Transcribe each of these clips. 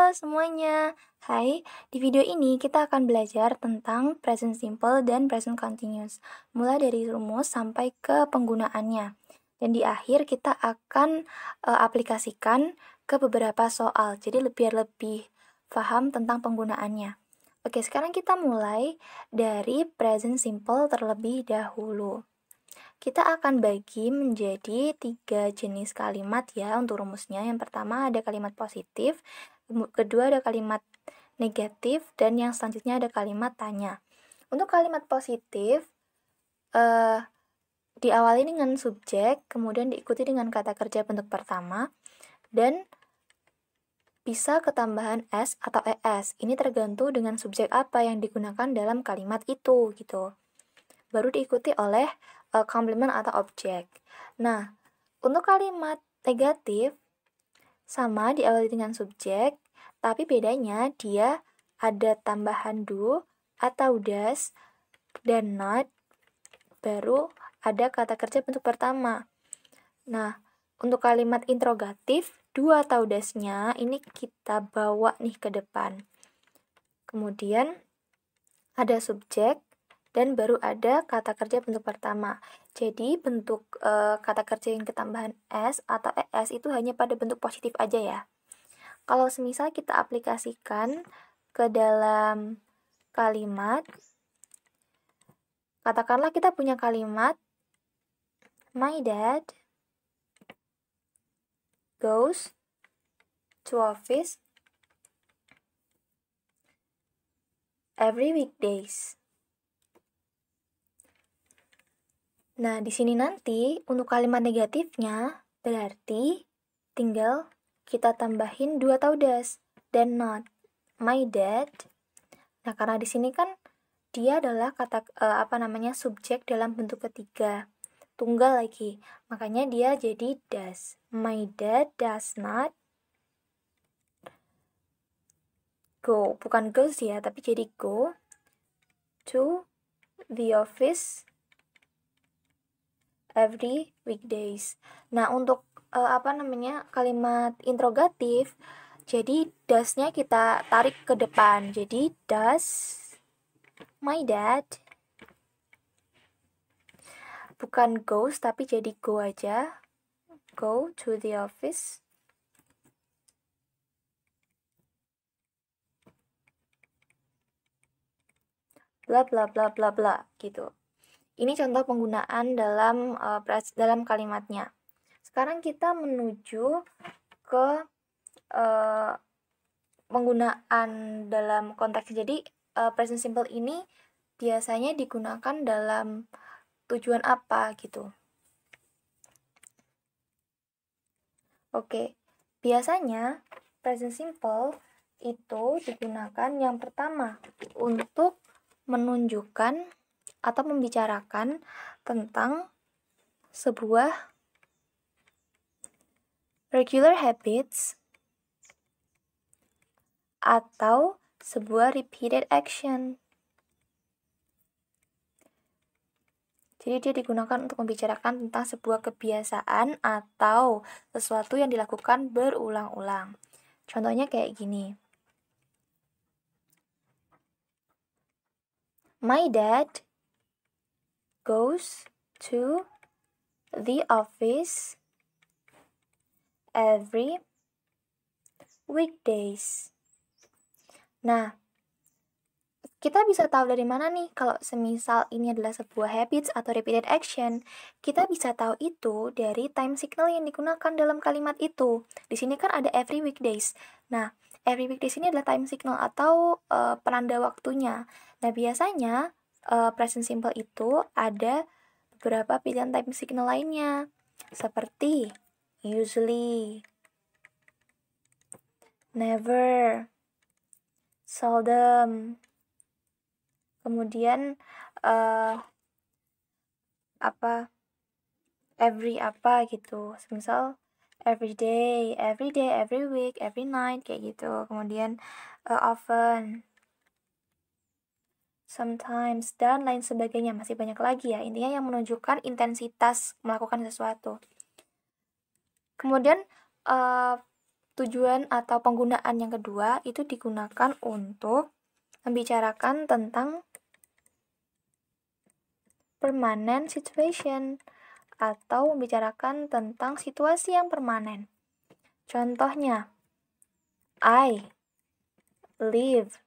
Halo semuanya. Hai, di video ini kita akan belajar tentang present simple dan present continuous, mulai dari rumus sampai ke penggunaannya. Dan di akhir kita akan aplikasikan ke beberapa soal, jadi biar lebih paham tentang penggunaannya. Oke, sekarang kita mulai dari present simple terlebih dahulu. Kita akan bagi menjadi 3 jenis kalimat ya untuk rumusnya. Yang pertama ada kalimat positif, kedua ada kalimat negatif, dan yang selanjutnya ada kalimat tanya. Untuk kalimat positif, diawali dengan subjek, kemudian diikuti dengan kata kerja bentuk pertama, dan bisa ketambahan S atau ES. Ini tergantung dengan subjek apa yang digunakan dalam kalimat itu gitu. Baru diikuti oleh komplement atau objek. Nah, untuk kalimat negatif sama diawali dengan subjek, tapi bedanya dia ada tambahan do atau does dan not, baru ada kata kerja bentuk pertama. Nah, untuk kalimat interrogatif, do atau does-nya ini kita bawa nih ke depan. Kemudian ada subjek, dan baru ada kata kerja bentuk pertama. Jadi bentuk kata kerja yang ketambahan S atau ES itu hanya pada bentuk positif aja ya. Kalau semisal kita aplikasikan ke dalam kalimat, katakanlah kita punya kalimat My dad goes to office every weekdays. Nah, di sini nanti untuk kalimat negatifnya berarti tinggal kita tambahin do atau does dan not. My dad. Nah, karena di sini kan dia adalah kata subjek dalam bentuk ketiga. Tunggal lagi. Makanya dia jadi does. My dad does not go. Bukan goes ya, tapi jadi go to the office every weekdays. Nah, untuk kalimat interrogatif, jadi does-nya kita tarik ke depan. Jadi does my dad, bukan goes tapi jadi go aja, go to the office bla bla bla bla bla gitu. Ini contoh penggunaan dalam kalimatnya. Sekarang kita menuju ke penggunaan dalam konteks. Jadi present simple ini biasanya digunakan dalam tujuan apa gitu. Oke, biasanya present simple itu digunakan yang pertama untuk menunjukkan atau membicarakan tentang sebuah regular habits atau sebuah repeated action. Jadi dia digunakan untuk membicarakan tentang sebuah kebiasaan atau sesuatu yang dilakukan berulang-ulang. Contohnya kayak gini. My dad goes to the office every weekdays. Nah, kita bisa tahu dari mana nih kalau semisal ini adalah sebuah habits atau repeated action. Kita bisa tahu itu dari time signal yang digunakan dalam kalimat itu. Di sini kan ada every weekdays. Nah, every weekdays ini adalah time signal atau penanda waktunya. Nah, biasanya present simple itu ada beberapa pilihan time signal lainnya. Seperti usually, never, seldom, kemudian every gitu. Misal every day, every week, every night kayak gitu. Kemudian often, sometimes, dan lain sebagainya. Masih banyak lagi ya. Intinya yang menunjukkan intensitas melakukan sesuatu. Kemudian tujuan atau penggunaan yang kedua itu digunakan untuk membicarakan tentang permanent situation atau membicarakan tentang situasi yang permanen. Contohnya, I live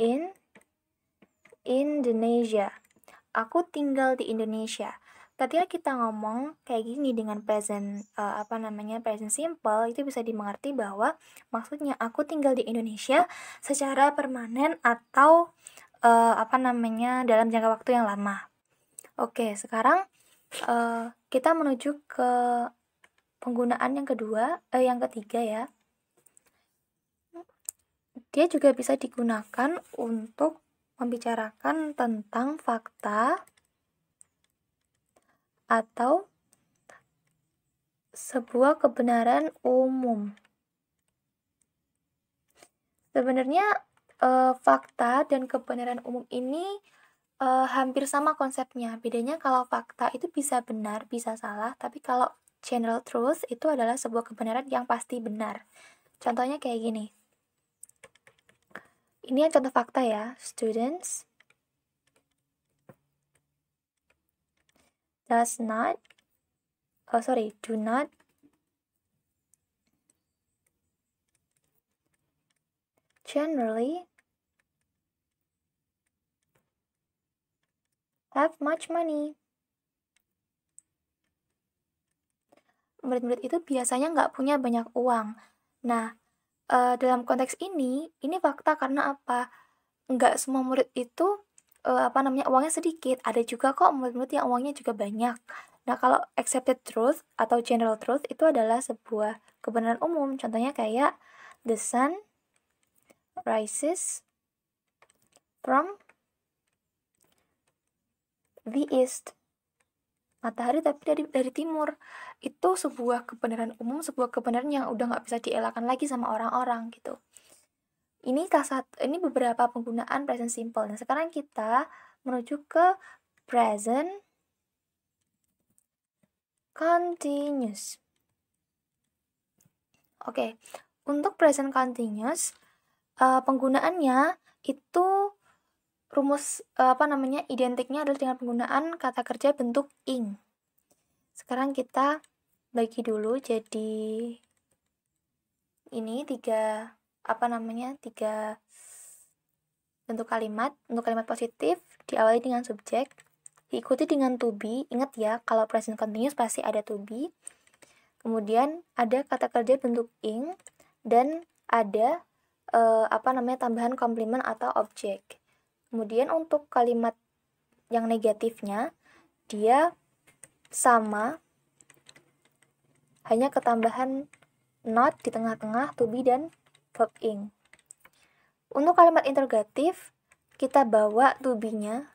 in Indonesia. Aku tinggal di Indonesia. Ketika kita ngomong kayak gini dengan present present simple, itu bisa dimengerti bahwa maksudnya aku tinggal di Indonesia secara permanen atau dalam jangka waktu yang lama. Oke, sekarang kita menuju ke penggunaan yang ketiga ya. Dia juga bisa digunakan untuk membicarakan tentang fakta atau sebuah kebenaran umum. Sebenarnya fakta dan kebenaran umum ini hampir sama konsepnya. Bedanya kalau fakta itu bisa benar, bisa salah, tapi kalau general truth itu adalah sebuah kebenaran yang pasti benar. Contohnya kayak gini. Ini yang contoh fakta ya, students do not generally have much money. Murid-murid itu biasanya nggak punya banyak uang. Nah, dalam konteks ini fakta karena apa? Nggak semua murid itu uangnya sedikit. Ada juga kok murid-murid yang uangnya juga banyak. Nah, kalau accepted truth atau general truth itu adalah sebuah kebenaran umum. Contohnya kayak the sun rises from the east. Matahari tapi dari timur. Itu sebuah kebenaran umum, sebuah kebenaran yang udah nggak bisa dielakkan lagi sama orang-orang gitu. Ini beberapa penggunaan present simple. Nah, sekarang kita menuju ke present continuous. Oke, untuk present continuous penggunaannya itu identiknya adalah dengan penggunaan kata kerja bentuk ing. Sekarang kita bagi dulu jadi ini tiga bentuk kalimat. Untuk kalimat positif diawali dengan subjek, diikuti dengan to be. Ingat ya, kalau present continuous pasti ada to be. Kemudian ada kata kerja bentuk ing dan ada tambahan komplement atau objek. Kemudian untuk kalimat yang negatifnya dia sama, hanya ketambahan not di tengah-tengah to be dan verb ing. Untuk kalimat interrogatif kita bawa to be-nya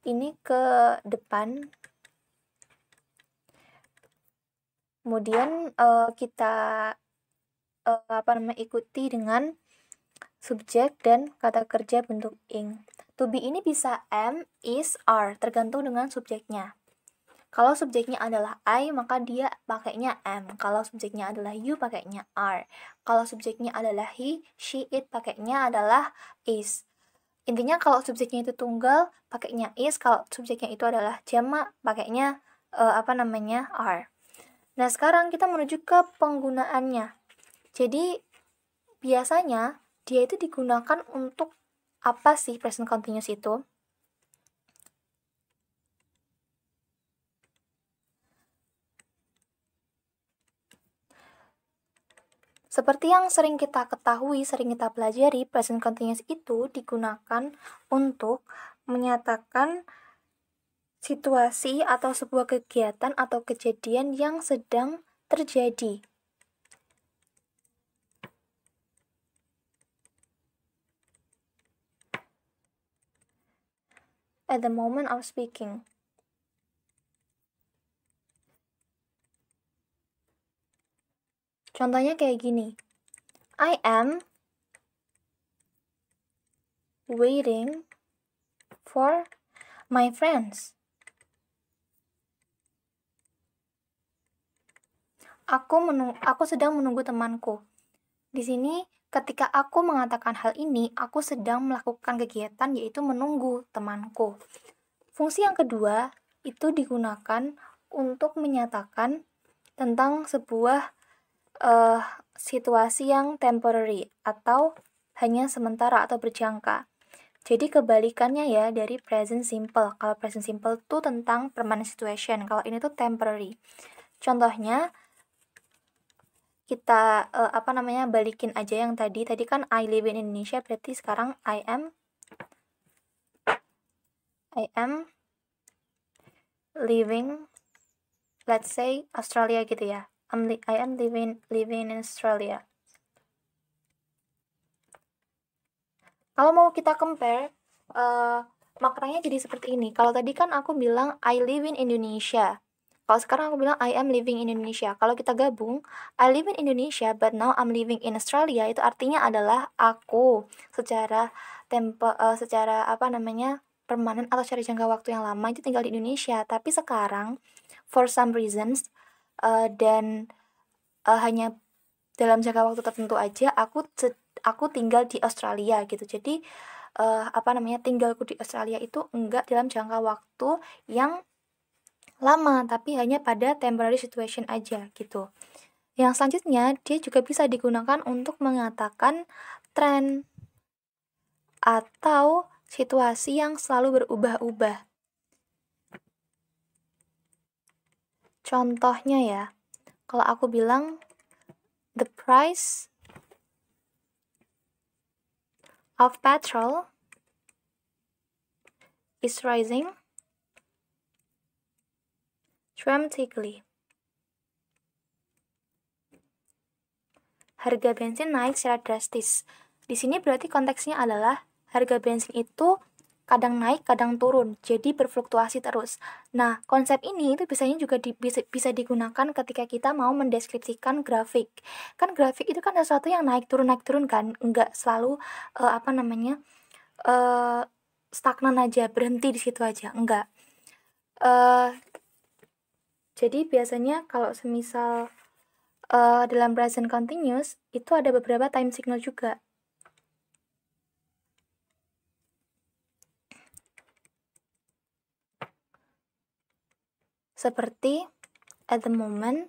ini ke depan. Kemudian kita ikuti dengan subjek dan kata kerja bentuk ing. To be ini bisa am, is, are, tergantung dengan subjeknya. Kalau subjeknya adalah I, maka dia pakainya am. Kalau subjeknya adalah you, pakainya are. Kalau subjeknya adalah he, she, it, pakainya adalah is. Intinya kalau subjeknya itu tunggal, pakainya is. Kalau subjeknya itu adalah jamak, pakainya are. Nah, sekarang kita menuju ke penggunaannya. Jadi, biasanya dia itu digunakan untuk apa sih present continuous itu? Seperti yang sering kita ketahui, sering kita pelajari, present continuous itu digunakan untuk menyatakan situasi atau sebuah kegiatan atau kejadian yang sedang terjadi. At the moment of speaking. Contohnya kayak gini. I am waiting for my friends. Aku sedang menunggu temanku. Di sini, ketika aku mengatakan hal ini, aku sedang melakukan kegiatan yaitu menunggu temanku. Fungsi yang kedua itu digunakan untuk menyatakan tentang sebuah situasi yang temporary atau hanya sementara atau berjangka. Jadi kebalikannya ya dari present simple. Kalau present simple itu tentang permanent situation, kalau ini tuh temporary. Contohnya kita balikin aja yang tadi kan I live in Indonesia, berarti sekarang I am living, let's say Australia gitu ya. I am living in Australia. Kalau mau kita compare, maknanya jadi seperti ini. Kalau tadi kan aku bilang I live in Indonesia. Kalau sekarang aku bilang I am living in Indonesia. Kalau kita gabung, I live in Indonesia but now I'm living in Australia, itu artinya adalah aku secara permanen atau secara jangka waktu yang lama itu tinggal di Indonesia. Tapi sekarang for some reasons dan hanya dalam jangka waktu tertentu aja aku tinggal di Australia gitu. Jadi tinggalku di Australia itu enggak dalam jangka waktu yang lama, tapi hanya pada temporary situation aja gitu. Yang selanjutnya, dia juga bisa digunakan untuk mengatakan tren atau situasi yang selalu berubah-ubah. Contohnya ya, kalau aku bilang the price of petrol is rising dramatically. Harga bensin naik secara drastis. Di sini berarti konteksnya adalah harga bensin itu kadang naik, kadang turun, jadi berfluktuasi terus. Nah, konsep ini itu biasanya juga bisa digunakan ketika kita mau mendeskripsikan grafik. Kan grafik itu kan sesuatu yang naik turun kan, enggak selalu stagnan aja, berhenti di situ aja, enggak. Jadi biasanya kalau semisal dalam present continuous itu ada beberapa time signal juga. Seperti at the moment,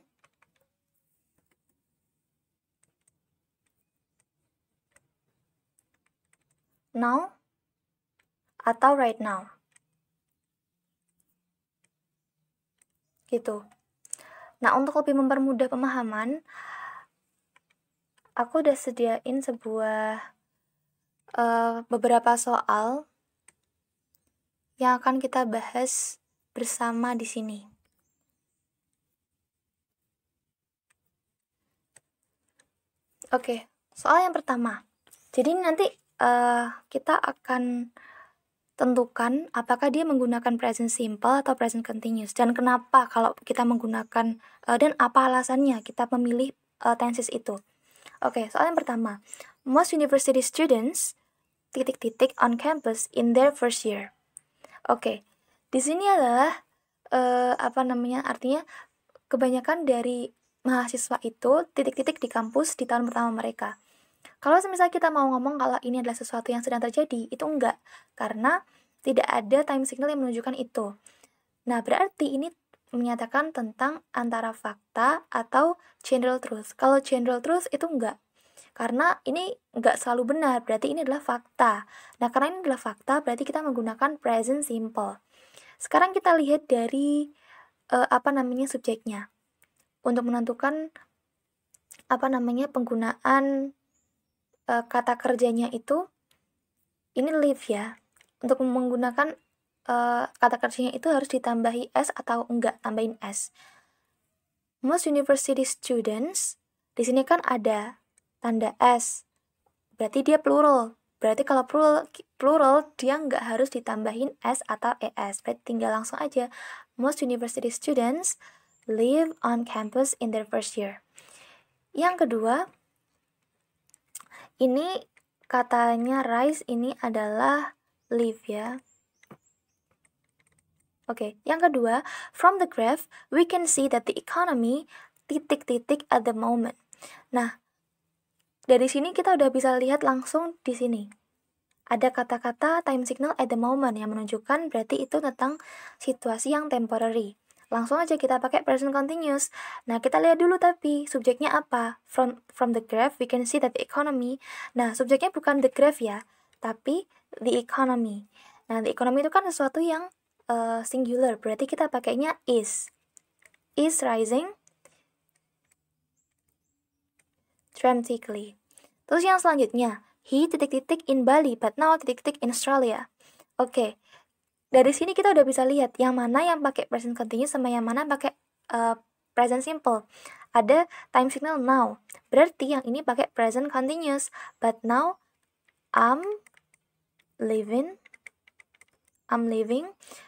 now, atau right now. Gitu. Nah, untuk lebih mempermudah pemahaman, aku udah sediain beberapa soal yang akan kita bahas bersama di sini. Oke, soal yang pertama. Jadi nanti kita akan tentukan apakah dia menggunakan present simple atau present continuous, dan kenapa kalau kita menggunakan dan apa alasannya kita memilih tenses itu. Oke, soal yang pertama. Most university students ... on campus in their first year. Oke, di sini adalah artinya kebanyakan dari mahasiswa itu ... di kampus di tahun pertama mereka. Kalau misalnya kita mau ngomong kalau ini adalah sesuatu yang sedang terjadi, itu enggak, karena tidak ada time signal yang menunjukkan itu. Nah, berarti ini menyatakan tentang antara fakta atau general truth. Kalau general truth itu enggak, karena ini enggak selalu benar, berarti ini adalah fakta. Nah, karena ini adalah fakta, berarti kita menggunakan present simple. Sekarang kita lihat dari subjeknya. Untuk menentukan penggunaan kata kerjanya itu, ini live ya. Untuk menggunakan kata kerjanya itu harus ditambahi S atau enggak, tambahin S. Most university students, di sini kan ada tanda S, berarti dia plural. Berarti kalau plural dia enggak harus ditambahin S atau ES, berarti tinggal langsung aja. Most university students live on campus in their first year. Yang kedua, ini katanya rise ini adalah live ya. Oke, yang kedua, from the graph we can see that the economy ... at the moment. Nah, Dari sini kita udah bisa lihat langsung di sini. Ada kata-kata time signal at the moment yang menunjukkan berarti itu tentang situasi yang temporary. Langsung aja kita pakai present continuous. Nah, kita lihat dulu tapi subjeknya apa? From the graph we can see that the economy. Nah, subjeknya bukan the graph ya, tapi the economy. Nah, the economy itu kan sesuatu yang singular, berarti kita pakainya is. Is rising dramatically. Terus yang selanjutnya, he titik-titik in Bali, but now titik-titik in Australia. Oke, dari sini kita udah bisa lihat yang mana yang pakai present continuous sama yang mana pakai present simple. Ada time signal now, berarti yang ini pakai present continuous. But now I'm living.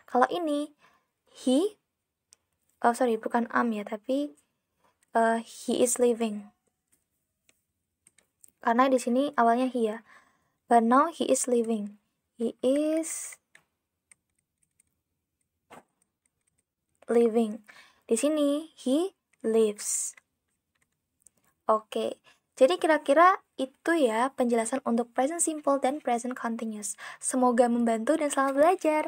Kalau ini he, bukan ya, tapi he is living. Karena di sini awalnya he ya. But now he is living. He is living. Di sini he lives. Oke. Jadi kira-kira itu ya penjelasan untuk present simple dan present continuous. Semoga membantu dan selamat belajar.